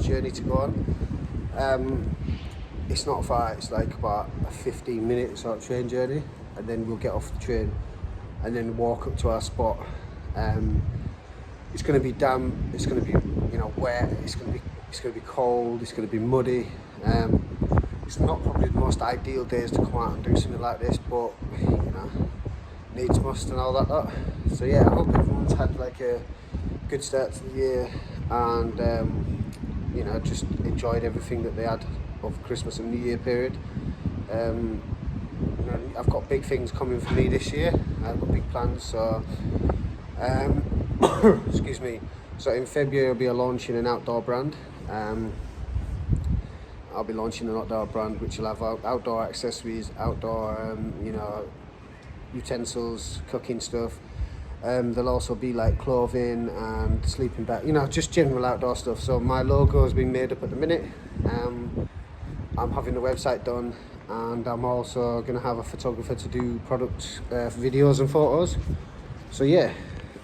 journey to go on. It's not far, it's like about a 15-minute sort of train journey, and then we'll get off the train and then walk up to our spot. It's going to be damp, it's going to be, you know, wet, it's going to be cold, it's going to be muddy. It's not probably the most ideal days to come out and do something like this, but you know, needs must and all that lot. So yeah, I hope everyone's had like a good start to the year, and you know, just enjoyed everything that they had of Christmas and New Year period. You know, I've got big things coming for me this year. I've got big plans, so excuse me. So in February I'll be launching an outdoor brand. I'll be launching an outdoor brand which will have outdoor accessories, outdoor you know, utensils, cooking stuff. There'll also be like clothing and sleeping bag, you know, just general outdoor stuff. So my logo has been made up at the minute. I'm having the website done, and I'm also going to have a photographer to do product videos and photos. So yeah,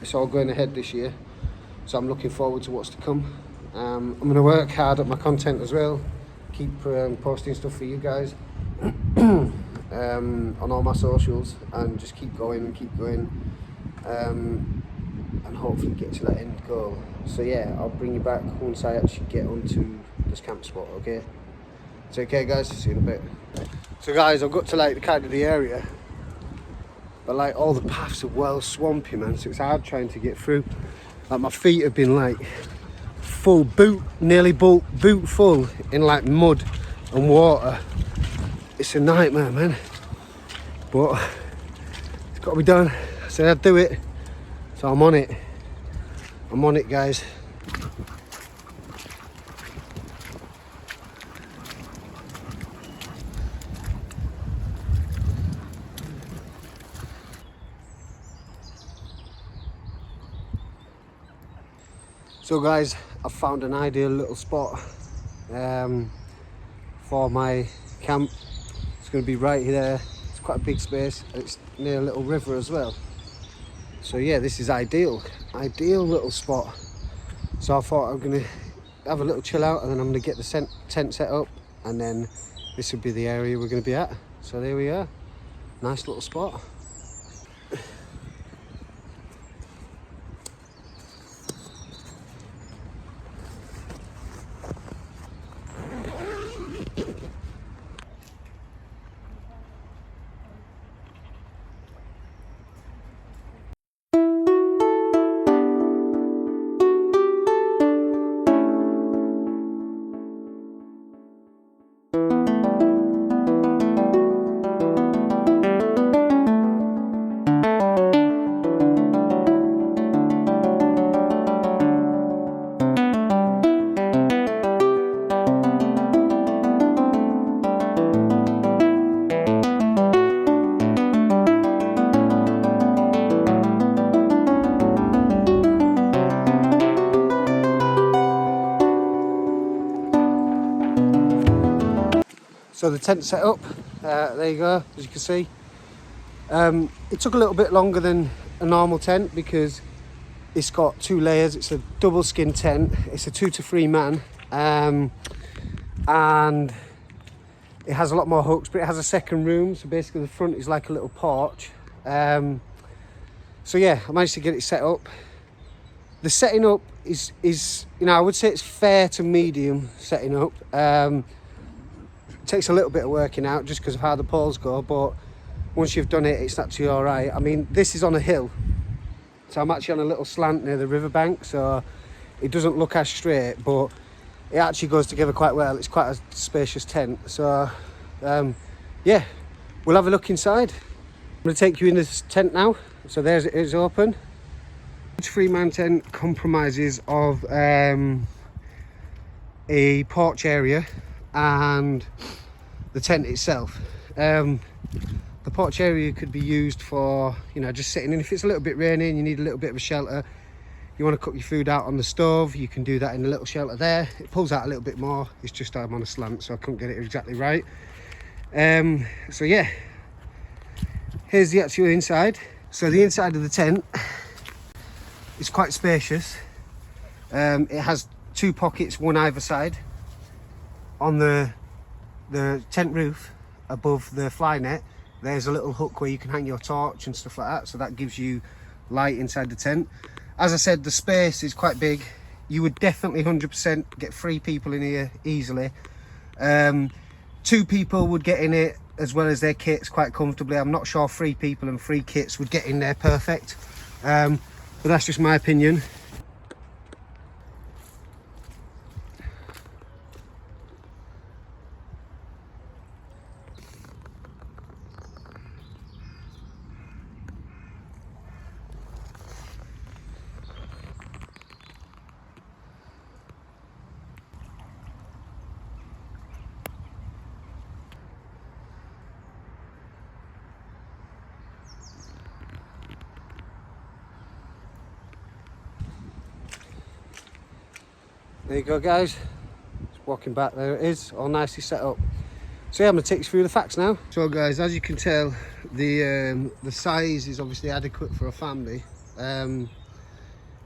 it's all going ahead this year, so I'm looking forward to what's to come. I'm going to work hard at my content as well, keep posting stuff for you guys on all my socials, and just keep going and keep going, and hopefully get to that end goal. So yeah, I'll bring you back once I actually get onto this camp spot, okay? Take care guys, see you in a bit. So guys, I've got to like the kind of the area, but like all the paths are well swampy, man, so it's hard trying to get through. Like my feet have been like full boot, nearly boot full in like mud and water. It's a nightmare, man, but it's got to be done. I said I'd do it, so I'm on it. I'm on it, guys. So guys, I've found an ideal little spot for my camp. It's going to be right there. It's quite a big space. It's near a little river as well. So yeah, this is ideal little spot. So I thought I'm going to have a little chill out, and then I'm going to get the tent set up, and then this would be the area we're going to be at. So there we are, nice little spot. So the tent set up, there you go, as you can see. It took a little bit longer than a normal tent because it's got 2 layers. It's a double skin tent. It's a 2 to 3 man, and it has a lot more hooks, but it has a second room. So basically the front is like a little porch. So yeah, I managed to get it set up. The setting up is, you know, I would say it's fair to medium setting up. Takes a little bit of working out just because of how the poles go, but once you've done it, it's actually all right. I mean, this is on a hill, so I'm actually on a little slant near the riverbank, so it doesn't look as straight, but it actually goes together quite well. It's quite a spacious tent. So yeah, we'll have a look inside. I'm going to take you in this tent now. So there's it is open. Each 3-man tent compromises of a porch area and the tent itself. The porch area could be used for, you know, just sitting in. If it's a little bit rainy and you need a little bit of a shelter, you want to cook your food out on the stove, you can do that in the little shelter there. It pulls out a little bit more. It's just I'm on a slant, so I couldn't get it exactly right. So yeah, here's the actual inside. So the inside of the tent is quite spacious. It has 2 pockets, one either side. On the tent roof above the fly net, there's a little hook where you can hang your torch and stuff like that, so that gives you light inside the tent. As I said, the space is quite big. You would definitely 100% get 3 people in here easily. 2 people would get in it as well as their kits quite comfortably. I'm not sure 3 people and 3 kits would get in there perfect, but that's just my opinion. There you go, guys. Just walking back, there it is, all nicely set up. So yeah, I'm gonna take you through the facts now. So guys, as you can tell, the size is obviously adequate for a family.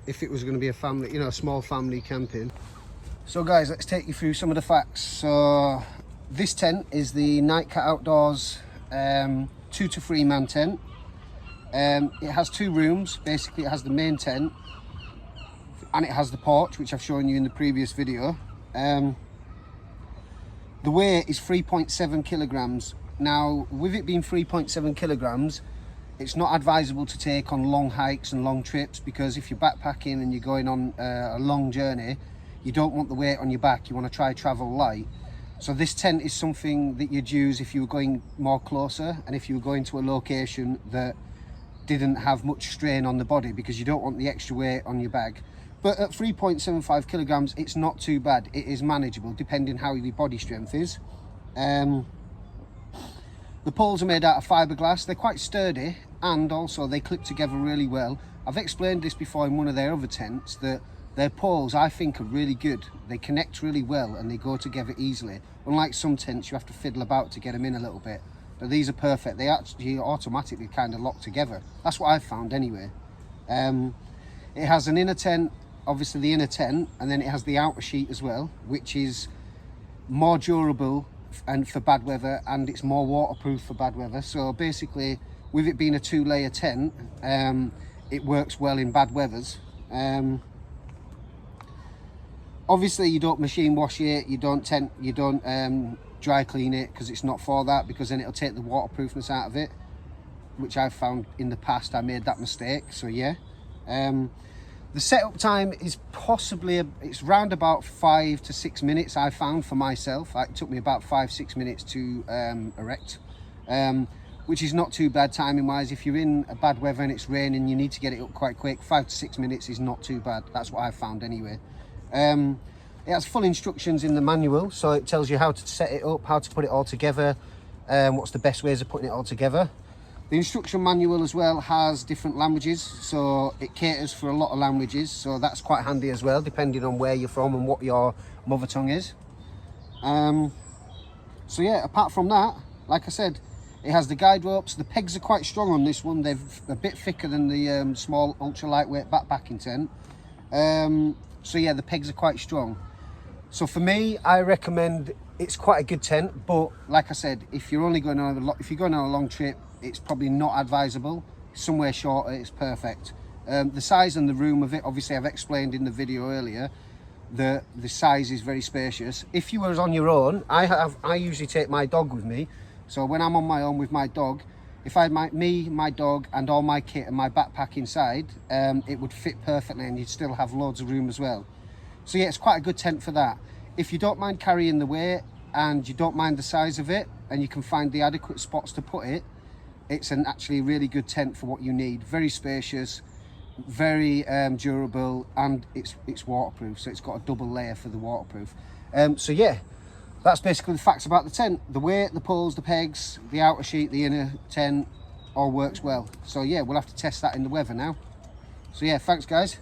If it was going to be a family, you know, a small family camping. So guys, let's take you through some of the facts. So this tent is the Nightcat Outdoors 2 to 3 man tent. It has 2 rooms. Basically, it has the main tent and it has the porch, which I've shown you in the previous video. The weight is 3.7 kilograms. Now, with it being 3.7 kilograms, it's not advisable to take on long hikes and long trips, because if you're backpacking and you're going on a long journey, you don't want the weight on your back. You want to try travel light. So this tent is something that you'd use if you were going more closer and if you were going to a location that didn't have much strain on the body, because you don't want the extra weight on your bag. But at 3.75 kilograms, it's not too bad. It is manageable depending how your body strength is. The poles are made out of fiberglass. They're quite sturdy, and also they clip together really well. I've explained this before in one of their other tents, that their poles, I think, are really good. They connect really well and they go together easily. Unlike some tents, you have to fiddle about to get them in a little bit. But these are perfect. They actually automatically kind of lock together. That's what I've found anyway. It has an inner tent, obviously the inner tent, and then it has the outer sheet as well, which is more durable and for bad weather, and it's more waterproof for bad weather. So basically, with it being a 2-layer tent, it works well in bad weathers. Obviously, you don't machine wash it, you don't dry clean it, because it's not for that, because then it'll take the waterproofness out of it, which I've found in the past. I made that mistake. So yeah, the setup time is possibly it's round about 5 to 6 minutes. I found for myself. It took me about 5-6 minutes to erect, which is not too bad timing wise. If you're in a bad weather and it's raining, you need to get it up quite quick. 5 to 6 minutes is not too bad. That's what I found anyway. It has full instructions in the manual, so it tells you how to set it up, how to put it all together, what's the best ways of putting it all together. The instruction manual as well has different languages, so it caters for a lot of languages, so that's quite handy as well, depending on where you're from and what your mother tongue is. So yeah, apart from that, like I said, it has the guide ropes. The pegs are quite strong on this one. They're a bit thicker than the small ultra lightweight backpacking tent. So yeah, the pegs are quite strong. So for me, I recommend, it's quite a good tent, but like I said, if you're only going on a long trip, it's probably not advisable. Somewhere shorter, it's perfect. The size and the room of it, obviously I've explained in the video earlier, the size is very spacious. If you were on your own, I usually take my dog with me. So when I'm on my own with my dog, if I had my dog and all my kit and my backpack inside, it would fit perfectly, and you'd still have loads of room as well. So yeah, it's quite a good tent for that. If you don't mind carrying the weight and you don't mind the size of it, and you can find the adequate spots to put it, it's actually a really good tent for what you need. Very spacious, very durable, and it's waterproof, so it's got a double layer for the waterproof. So yeah, that's basically the facts about the tent. The weight, the poles, the pegs, the outer sheet, the inner tent, all works well. So yeah, we'll have to test that in the weather now. So yeah, thanks guys.